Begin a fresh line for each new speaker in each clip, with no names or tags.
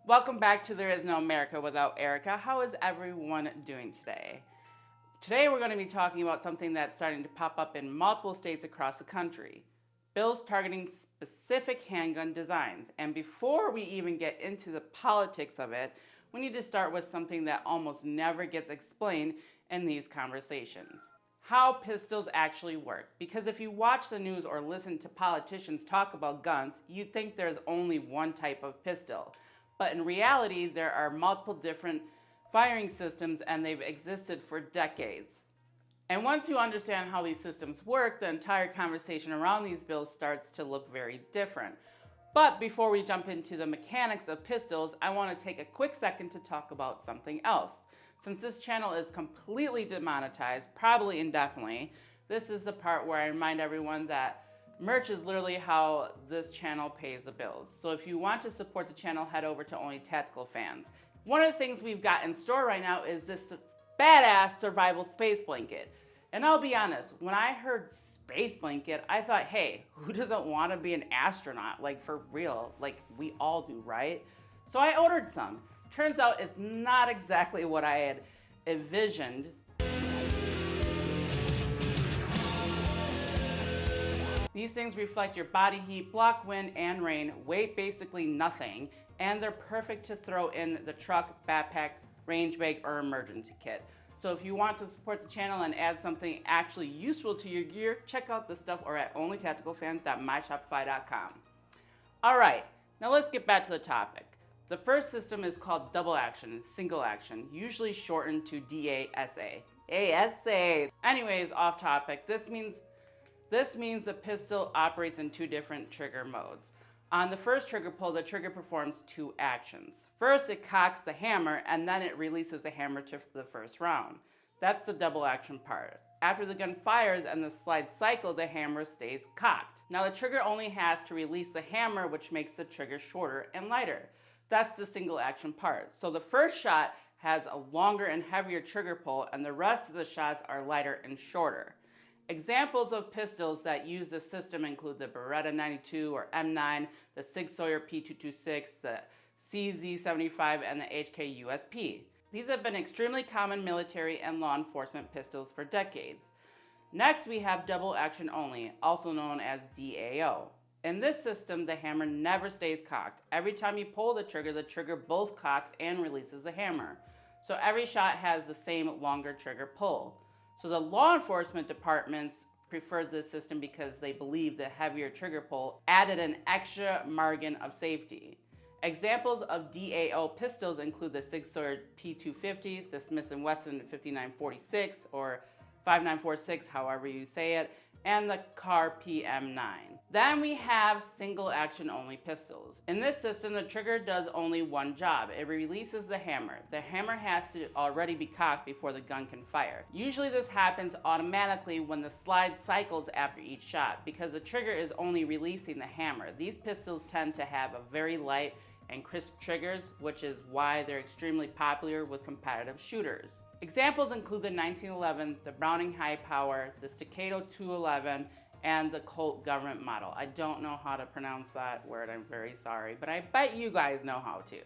Welcome back to There Is No America Without Erica. How is everyone doing today? Today we're going to be talking about something that's starting to pop up in multiple states across the country. Bills targeting specific handgun designs. And before we even get into the politics of it, we need to start with something that almost never gets explained in these conversations. How pistols actually work. Because if you watch the news or listen to politicians talk about guns, you'd think there's only one type of pistol. But in reality, there are multiple different firing systems and they've existed for decades. And once you understand how these systems work, the entire conversation around these bills starts to look very different. But before we jump into the mechanics of pistols, I want to take a quick second to talk about something else. Since this channel is completely demonetized, probably indefinitely, this is the part where I remind everyone that merch is literally how this channel pays the bills. So if you want to support the channel, head over to Only Tactical Fans. One of the things we've got in store right now is this badass survival space blanket. And I'll be honest, when I heard space blanket, I thought, hey, who doesn't want to be an astronaut? Like, for real, like we all do, right? So I ordered some. Turns out it's not exactly what I had envisioned. These things reflect your body heat, block wind and rain, weigh basically nothing, and they're perfect to throw in the truck, backpack, range bag, or emergency kit. So if you want to support the channel and add something actually useful to your gear, check out the stuff over at onlytacticalfans.myshopify.com. All right, now let's get back to the topic. The first system is called double action, single action, usually shortened to DASA. ASA. Anyways, off topic. This means the pistol operates in two different trigger modes. On the first trigger pull, the trigger performs two actions. First, it cocks the hammer, and then it releases the hammer to the first round. That's the double action part. After the gun fires and the slide cycle, the hammer stays cocked. Now the trigger only has to release the hammer, which makes the trigger shorter and lighter. That's the single action part. So the first shot has a longer and heavier trigger pull, and the rest of the shots are lighter and shorter. Examples of pistols that use this system include the Beretta 92 or M9, the Sig Sauer P226, the CZ75, and the HK USP. These have been extremely common military and law enforcement pistols for decades. Next, we have double action only, also known as DAO. In this system, the hammer never stays cocked. Every time you pull the trigger both cocks and releases the hammer. So every shot has the same longer trigger pull. So the law enforcement departments preferred this system because they believed the heavier trigger pull added an extra margin of safety. Examples of DAO pistols include the Sig Sauer P250, the Smith & Wesson 5946 or 5946, however you say it, and the CAR PM9. Then we have single action only pistols. In this system, the trigger does only one job. It releases the hammer. The hammer has to already be cocked before the gun can fire. Usually this happens automatically when the slide cycles after each shot because the trigger is only releasing the hammer. These pistols tend to have a very light and crisp triggers, which is why they're extremely popular with competitive shooters. Examples include the 1911, the Browning High Power, the Staccato 211, and the Colt government model. I don't know how to pronounce that word, I'm very sorry, but I bet you guys know how to.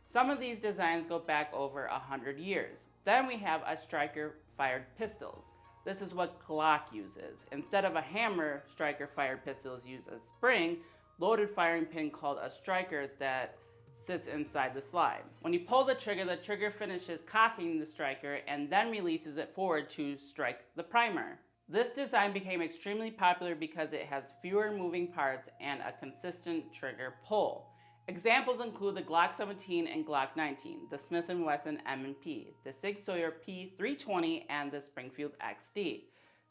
Some of these designs go back over 100 years. Then we have a striker-fired pistols. This is what Glock uses. Instead of a hammer, striker-fired pistols use a spring, loaded firing pin called a striker that sits inside the slide. When you pull the trigger finishes cocking the striker and then releases it forward to strike the primer. This design became extremely popular because it has fewer moving parts and a consistent trigger pull. Examples include the Glock 17 and Glock 19, the Smith & Wesson M&P, the Sig Sauer P320, and the Springfield XD.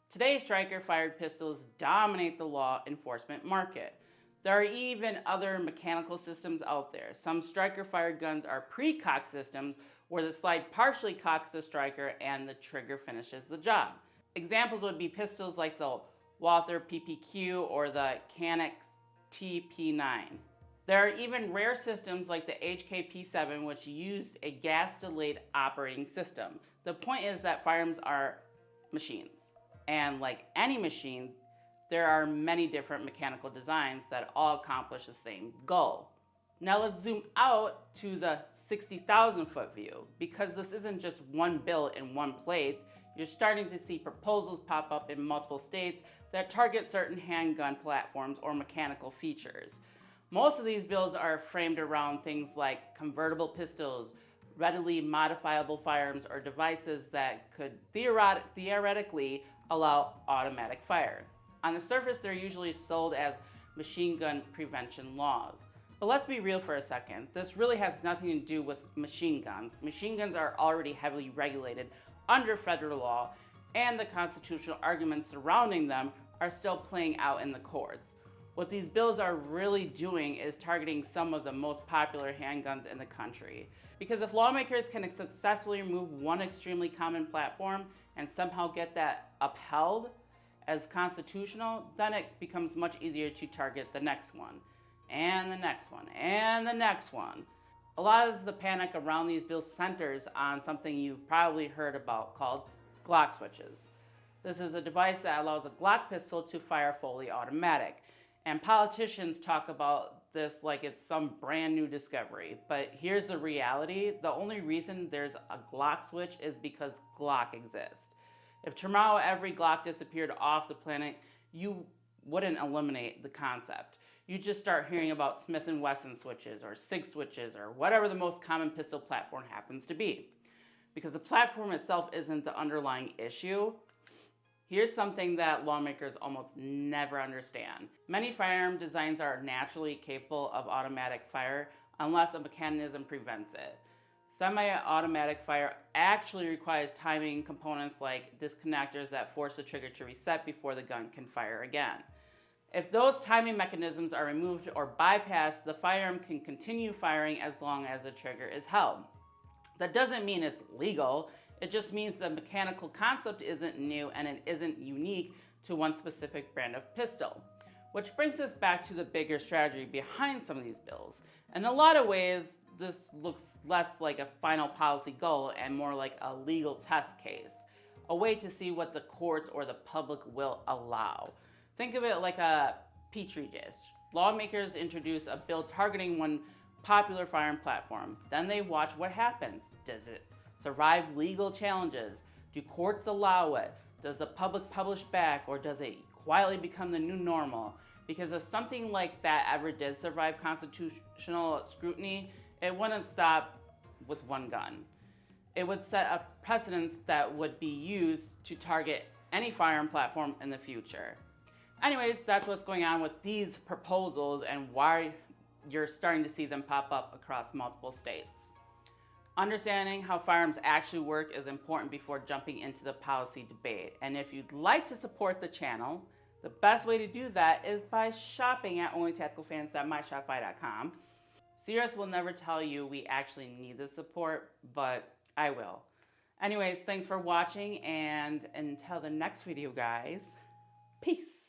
Today, striker-fired pistols dominate the law enforcement market. There are even other mechanical systems out there. Some striker-fired guns are pre-cock systems where the slide partially cocks the striker and the trigger finishes the job. Examples would be pistols like the Walther PPQ or the Canex TP9. There are even rare systems like the HK-P7 which used a gas-delayed operating system. The point is that firearms are machines. And like any machine, there are many different mechanical designs that all accomplish the same goal. Now let's zoom out to the 60,000 foot view. Because this isn't just one bill in one place, you're starting to see proposals pop up in multiple states that target certain handgun platforms or mechanical features. Most of these bills are framed around things like convertible pistols, readily modifiable firearms, or devices that could theoretically allow automatic fire. On the surface, they're usually sold as machine gun prevention laws. But let's be real for a second. This really has nothing to do with machine guns. Machine guns are already heavily regulated under federal law, and the constitutional arguments surrounding them are still playing out in the courts. What these bills are really doing is targeting some of the most popular handguns in the country. Because if lawmakers can successfully remove one extremely common platform and somehow get that upheld as constitutional, then it becomes much easier to target the next one, and the next one, and the next one. A lot of the panic around these bills centers on something you've probably heard about called Glock switches. This is a device that allows a Glock pistol to fire fully automatic. And politicians talk about this like it's some brand new discovery. But here's the reality. The only reason there's a Glock switch is because Glock exists. If tomorrow every Glock disappeared off the planet, you wouldn't eliminate the concept. You just start hearing about Smith & Wesson switches or SIG switches or whatever the most common pistol platform happens to be. Because the platform itself isn't the underlying issue. Here's something that lawmakers almost never understand. Many firearm designs are naturally capable of automatic fire unless a mechanism prevents it. Semi-automatic fire actually requires timing components like disconnectors that force the trigger to reset before the gun can fire again. If those timing mechanisms are removed or bypassed, the firearm can continue firing as long as the trigger is held. That doesn't mean it's legal. It just means the mechanical concept isn't new and it isn't unique to one specific brand of pistol. Which brings us back to the bigger strategy behind some of these bills. In a lot of ways, this looks less like a final policy goal and more like a legal test case, a way to see what the courts or the public will allow. Think of it like a petri dish. Lawmakers introduce a bill targeting one popular firearm platform. Then they watch what happens. Does it survive legal challenges? Do courts allow it? Does the public publish back, or does it quietly become the new normal? Because if something like that ever did survive constitutional scrutiny, it wouldn't stop with one gun. It would set a precedent that would be used to target any firearm platform in the future. Anyways, that's what's going on with these proposals and why you're starting to see them pop up across multiple states. Understanding how firearms actually work is important before jumping into the policy debate. And if you'd like to support the channel, the best way to do that is by shopping at onlytacticalfans.myshopify.com. Serious will never tell you we actually need the support, but I will. Anyways, thanks for watching, and until the next video, guys, peace.